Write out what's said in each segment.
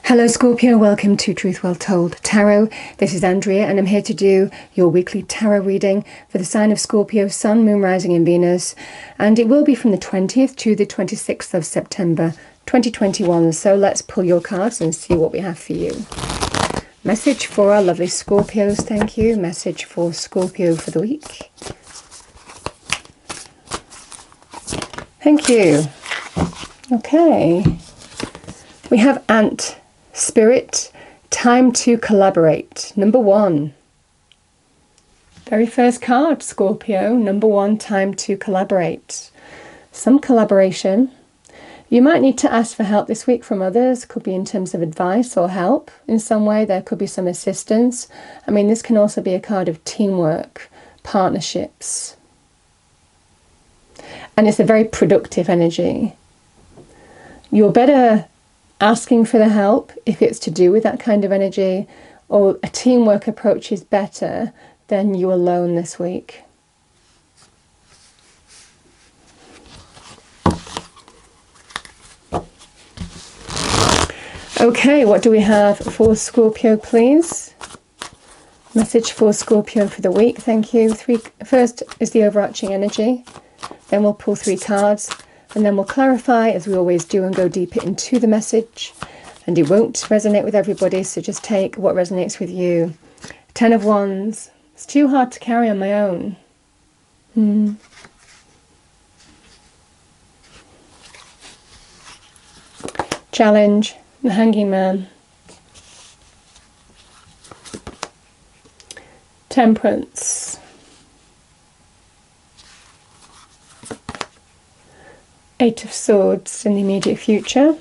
Hello Scorpio, welcome to Truth Well Told Tarot. This is Andrea and I'm here to do your weekly tarot reading for the sign of Scorpio, Sun, Moon, Rising and Venus. And it will be from the 20th to the 26th of September 2021. So let's pull your cards and see what we have for you. Message for our lovely Scorpios, thank you. Message for Scorpio for the week. Thank you. Okay. We have Ant. Spirit, time to collaborate. Number 1. Very first card, Scorpio. Number 1, time to collaborate. Some collaboration. You might need to ask for help this week from others. Could be in terms of advice or help in some way. There could be some assistance. I mean, this can also be a card of teamwork, partnerships. And it's a very productive energy. You're better asking for the help if it's to do with that kind of energy, or a teamwork approach is better than you alone this week. Okay, what do we have for Scorpio, please? Message for Scorpio for the week, thank you. First is the overarching energy, then we'll pull 3 cards. And then we'll clarify, as we always do, and go deeper into the message. And it won't resonate with everybody, so just take what resonates with you. 10 of Wands. It's too hard to carry on my own. Challenge. The Hanging Man. Temperance. 8 of Swords in the immediate future.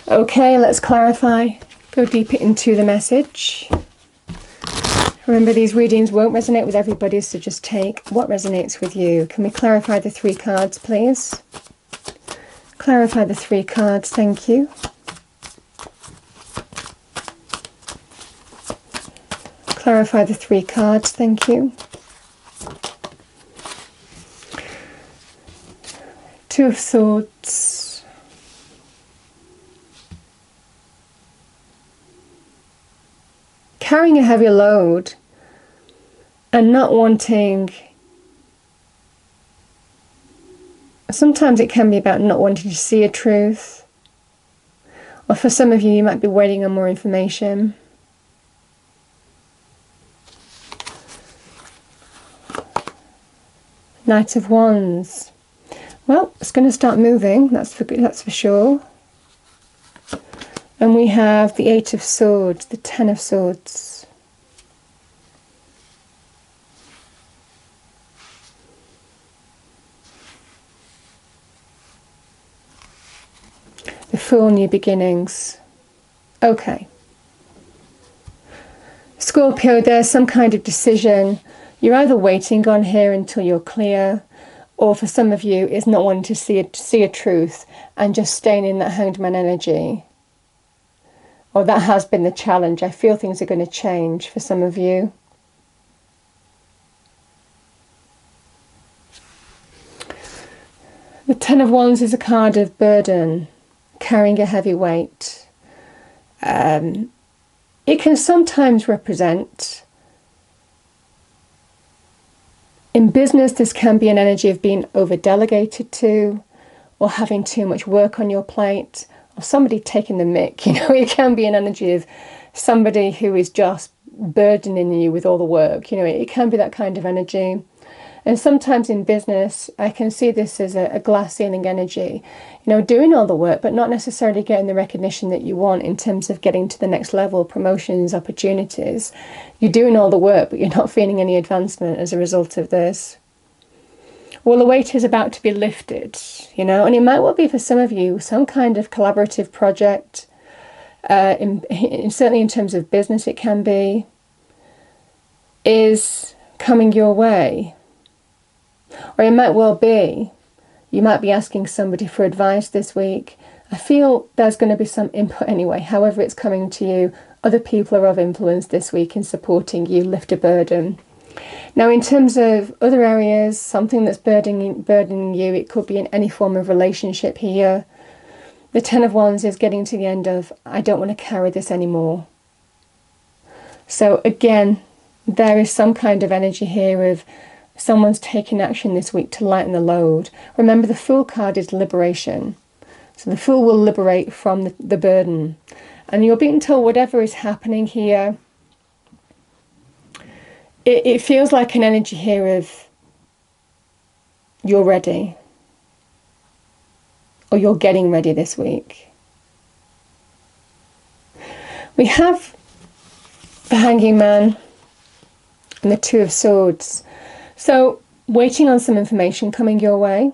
Okay, let's clarify. Go deeper into the message. Remember, these readings won't resonate with everybody, so just take what resonates with you. Can we clarify the 3 cards, please? Clarify the 3 cards, thank you. Clarify the 3 cards, thank you. 2 of Swords. Carrying a heavy load and not wanting, sometimes it can be about not wanting to see a truth, or for some of you, you might be waiting on more information. Knight of Wands. Well, it's going to start moving, that's for sure. And we have the 8 of Swords, the 10 of Swords. The Fool, new beginnings. Okay. Scorpio, there's some kind of decision. You're either waiting on here until you're clear, or for some of you, it's not wanting to see a truth and just staying in that Hanged Man energy. Or that has been the challenge. I feel things are going to change for some of you. The 10 of Wands is a card of burden, carrying a heavy weight. It can sometimes represent, in business, this can be an energy of being over-delegated to, or having too much work on your plate, or somebody taking the mick. You know, it can be an energy of somebody who is just burdening you with all the work. You know, it can be that kind of energy. And sometimes in business, I can see this as a glass ceiling energy. You know, doing all the work, but not necessarily getting the recognition that you want in terms of getting to the next level, promotions, opportunities. You're doing all the work, but you're not feeling any advancement as a result of this. Well, the weight is about to be lifted, you know, and it might well be for some of you some kind of collaborative project. Certainly in terms of business, it can be, is coming your way. Or it might well be, you might be asking somebody for advice this week. I feel there's going to be some input anyway, however it's coming to you. Other people are of influence this week in supporting you lift a burden. Now, in terms of other areas, something that's burdening you, it could be in any form of relationship here. The Ten of Wands is getting to the end of, I don't want to carry this anymore. So again, there is some kind of energy here of someone's taking action this week to lighten the load. Remember, the Fool card is liberation. So the Fool will liberate from the burden. And you're being told whatever is happening here, it feels like an energy here of you're ready. Or you're getting ready this week. We have the Hanging Man and the Two of Swords. So waiting on some information coming your way.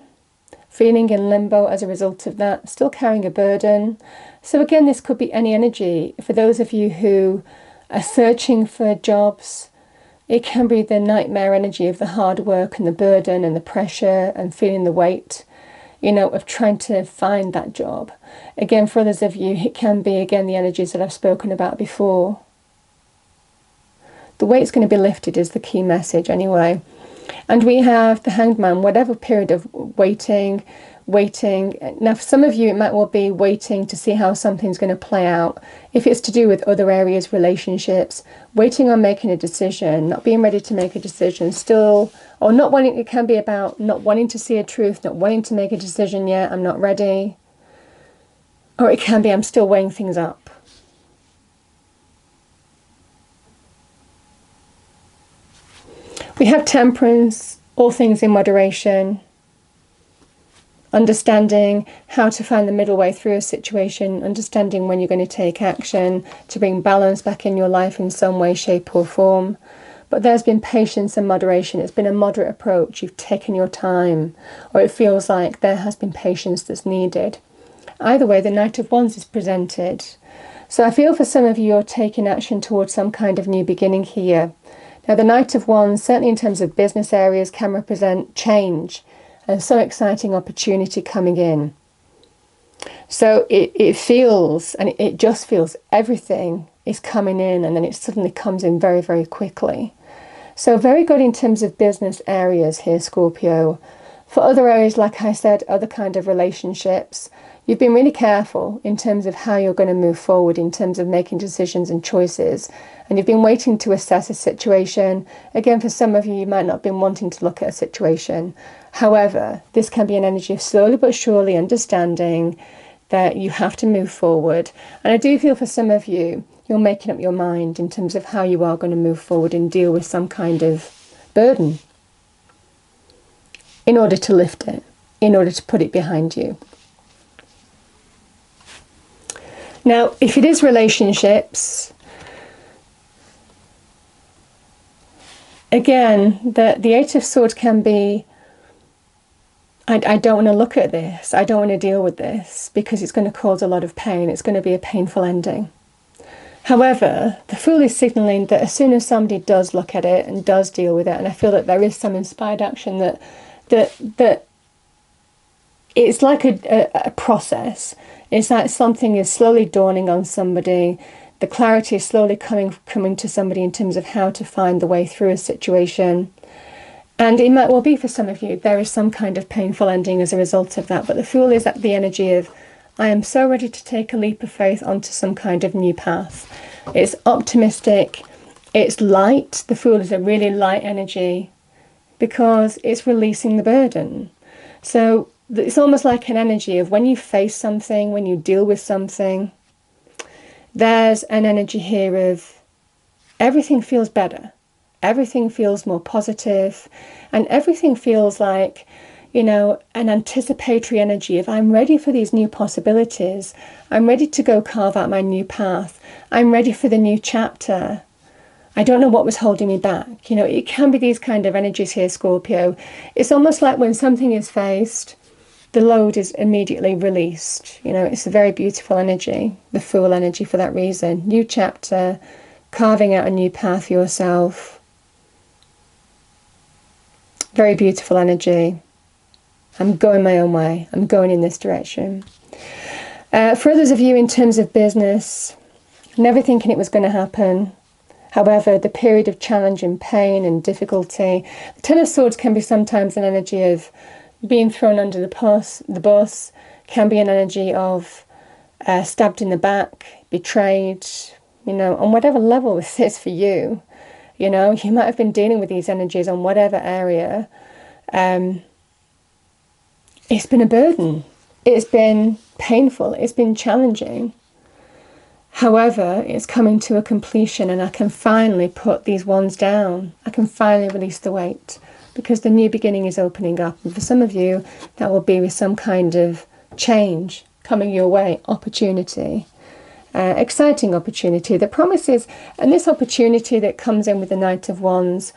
Feeling in limbo as a result of that. Still carrying a burden. So again, this could be any energy. For those of you who are searching for jobs, it can be the nightmare energy of the hard work and the burden and the pressure and feeling the weight, you know, of trying to find that job. Again, for others of you, it can be, again, the energies that I've spoken about before. The weight's going to be lifted is the key message anyway. And we have the Hanged Man, whatever period of waiting. Now, for some of you, it might well be waiting to see how something's going to play out. If it's to do with other areas, relationships, waiting on making a decision, not being ready to make a decision, still, or not wanting, it can be about not wanting to see a truth, not wanting to make a decision yet, I'm not ready. Or it can be, I'm still weighing things up. We have Temperance, all things in moderation. Understanding how to find the middle way through a situation, understanding when you're going to take action to bring balance back in your life in some way, shape or form. But there's been patience and moderation. It's been a moderate approach. You've taken your time, or it feels like there has been patience that's needed. Either way, the Knight of Wands is presented. So I feel for some of you, you're taking action towards some kind of new beginning here. Now, the Knight of Wands, certainly in terms of business areas, can represent change and some exciting opportunity coming in. So it feels, and it just feels, everything is coming in, and then it suddenly comes in very, very quickly. So very good in terms of business areas here, Scorpio. For other areas, like I said, other kind of relationships, you've been really careful in terms of how you're going to move forward, in terms of making decisions and choices. And you've been waiting to assess a situation. Again, for some of you, you might not have been wanting to look at a situation. However, this can be an energy of slowly but surely understanding that you have to move forward. And I do feel for some of you, you're making up your mind in terms of how you are going to move forward and deal with some kind of burden in order to lift it, in order to put it behind you. Now, if it is relationships, again, the Eight of Swords can be, I don't want to look at this, I don't want to deal with this, because it's going to cause a lot of pain, it's going to be a painful ending. However, the Fool is signalling that as soon as somebody does look at it and does deal with it, and I feel that there is some inspired action, that it's like a process. It's like something is slowly dawning on somebody. The clarity is slowly coming to somebody in terms of how to find the way through a situation. And it might well be for some of you, there is some kind of painful ending as a result of that. But the Fool is at the energy of, I am so ready to take a leap of faith onto some kind of new path. It's optimistic. It's light. The Fool is a really light energy because it's releasing the burden. So it's almost like an energy of when you face something, when you deal with something, there's an energy here of everything feels better. Everything feels more positive, and everything feels like, you know, an anticipatory energy of I'm ready for these new possibilities. I'm ready to go carve out my new path. I'm ready for the new chapter. I don't know what was holding me back. You know, it can be these kind of energies here, Scorpio. It's almost like when something is faced, the load is immediately released. You know, it's a very beautiful energy, the Fool energy for that reason. New chapter, carving out a new path for yourself. Very beautiful energy. I'm going my own way. I'm going in this direction. For others of you in terms of business, never thinking it was going to happen, However, the period of challenge and pain and difficulty, the Ten of Swords can be sometimes an energy of being thrown under the bus, can be an energy of stabbed in the back, betrayed, on whatever level this is for you. You might have been dealing with these energies on whatever area. It's been a burden. It's been painful. It's been challenging. However, it's coming to a completion, and I can finally put these wands down. I can finally release the weight, because the new beginning is opening up. And for some of you, that will be with some kind of change coming your way, opportunity, exciting opportunity that promises. And this opportunity that comes in with the Knight of Wands,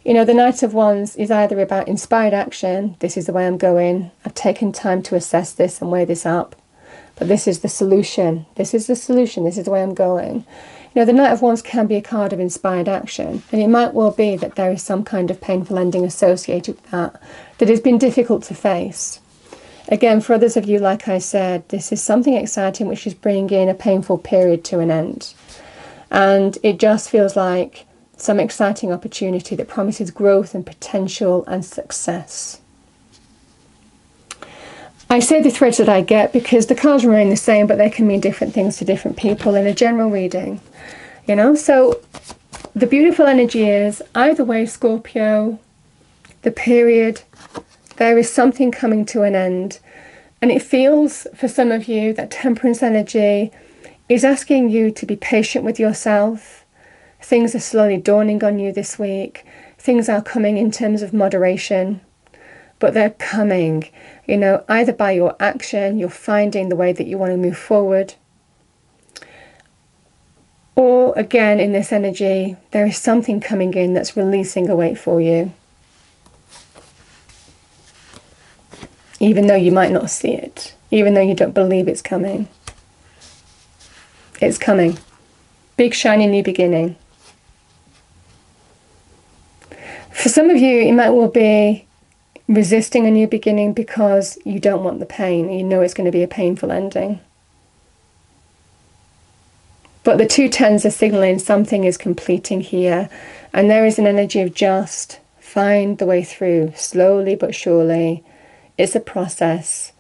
the Knight of Wands is either about inspired action. This is the way I'm going. I've taken time to assess this and weigh this up. But this is the solution. This is the solution. This is the way I'm going. The Knight of Wands can be a card of inspired action. And it might well be that there is some kind of painful ending associated with that has been difficult to face. Again, for others of you, like I said, this is something exciting which is bringing in a painful period to an end. And it just feels like some exciting opportunity that promises growth and potential and success. I say the threads that I get because the cards remain the same, but they can mean different things to different people in a general reading. So the beautiful energy is, either way, Scorpio, the period, there is something coming to an end. And it feels, for some of you, that Temperance energy is asking you to be patient with yourself. Things are slowly dawning on you this week. Things are coming in terms of moderation, but they're coming. Either by your action, you're finding the way that you want to move forward. Or again, in this energy, there is something coming in that's releasing a weight for you. Even though you might not see it. Even though you don't believe it's coming. It's coming. Big, shiny new beginning. For some of you, it might well be resisting a new beginning because you don't want the pain. You know it's going to be a painful ending. But the two tens are signaling something is completing here. And there is an energy of just find the way through, slowly but surely. It's a process,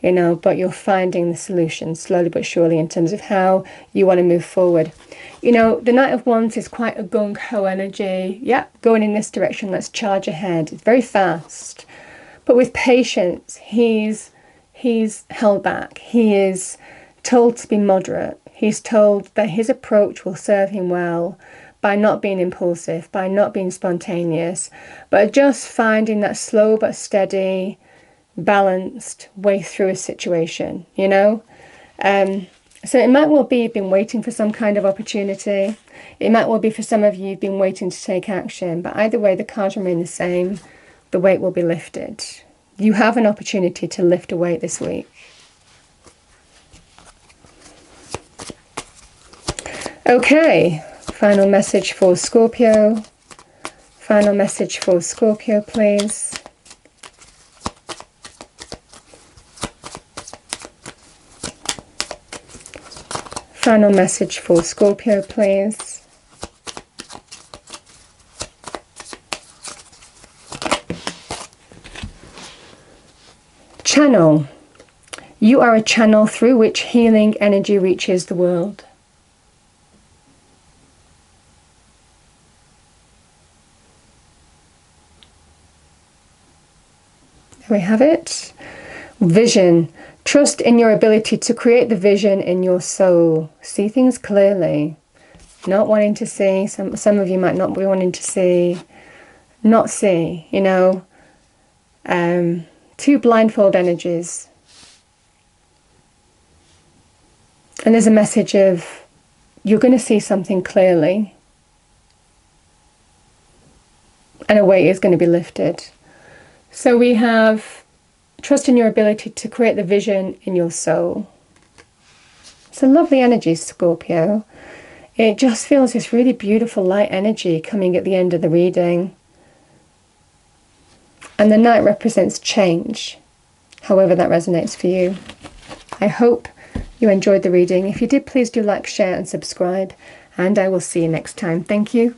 but you're finding the solution slowly but surely in terms of how you want to move forward. The Knight of Wands is quite a gung-ho energy. Yeah, going in this direction, let's charge ahead. It's very fast. But with patience, he's held back. He is told to be moderate. He's told that his approach will serve him well by not being impulsive, by not being spontaneous, but just finding that slow but steady, balanced way through a situation, So it might well be you've been waiting for some kind of opportunity. It might well be for some of you you've been waiting to take action. But either way, the cards remain the same. The weight will be lifted. You have an opportunity to lift a weight this week. Okay, final message for Scorpio. Final message for Scorpio, please. Final message for Scorpio, please. Channel. You are a channel through which healing energy reaches the world. There we have it. Vision. Trust in your ability to create the vision in your soul. See things clearly. Not wanting to see. Some of you might not be wanting to see. Not see, Two blindfold energies. And there's a message of you're going to see something clearly. And a weight is going to be lifted. So we have trust in your ability to create the vision in your soul. It's a lovely energy, Scorpio. It just feels this really beautiful light energy coming at the end of the reading. And the Knight represents change, however that resonates for you. I hope you enjoyed the reading. If you did, please do like, share and subscribe, and I will see you next time. Thank you.